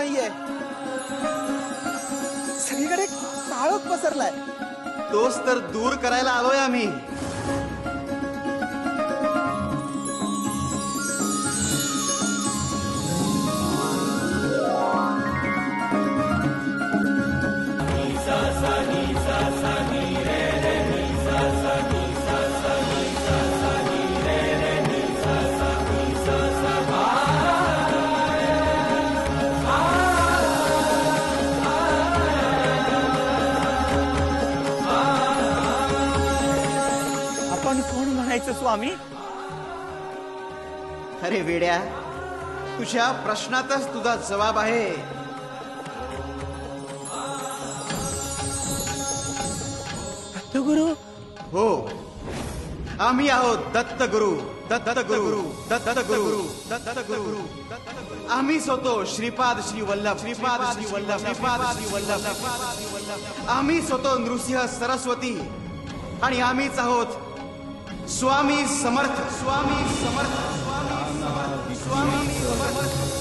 नाहीये. सगळीकडे काळोख पसरलाय. तोच तर दूर करायला आलोय आम्ही. कोण म्हणायचं स्वामी? अरे वेड्या, तुझ्या प्रश्नातच तुझा जवाब आहे. दत्तगुरु. हो, आम्ही आहोत दत्तगुरु. दत्तगुरु, दत्तगुरु, दत्तगुरु. आम्हीच होतो श्रीपाद श्री वल्लभ, श्रीपाद श्री वल्लभ, श्रीपाद श्री वल्लभ. आम्हीच होतो नृसिंह सरस्वती आणि आम्हीच आहोत स्वामी समर्थ. स्वामी समर्थ, स्वामी समर्थ, स्वामी समर्थ.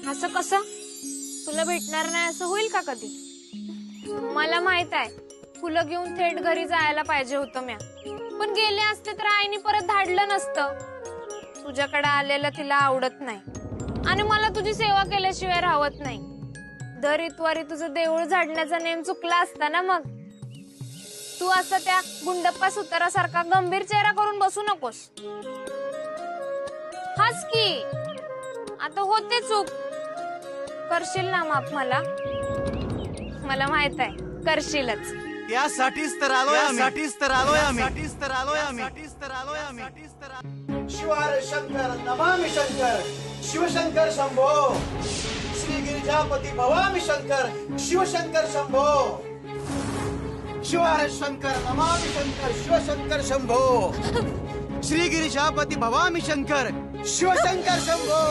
असं कसं? तुला भेटणार नाही असं होईल का कधी? मला माहित आहे, फुलं घेऊन थेट घरी जायला पाहिजे होतं म्या, पण गेले असते तर आईने परत धाडलं नसतं. तुझ्याकडे आलेलं तिला आवडत नाही आणि मला तुझी सेवा केल्याशिवाय राहत नाही. दर इतवारी तुझं देऊळ झाडण्याचा नेम चुकला असता ना. मग तू असं त्या गुंडप्पा सुतारासारखा गंभीर चेहरा करून बसू नकोस. हस की, आता होते चूक. करशील ना माफ मला? मला माहित आहे करशीलच. त्यासाठीच तर आलोय आम्ही. साठीच तर आलोय आम्ही. साठीच तर आलोय आम्ही. साठीच तर आलोय आम्ही. शिवार शंकर नमामि शंकर, शिवशंकर शंभो. श्री गिरिजापती भवामी शंकर, शिवशंकर शंभो. शिवार शंकर नमामि शंकर, शिवशंकर शंभो. श्री गिरिजापती भवामी शंकर, शिवशंकर शंभो.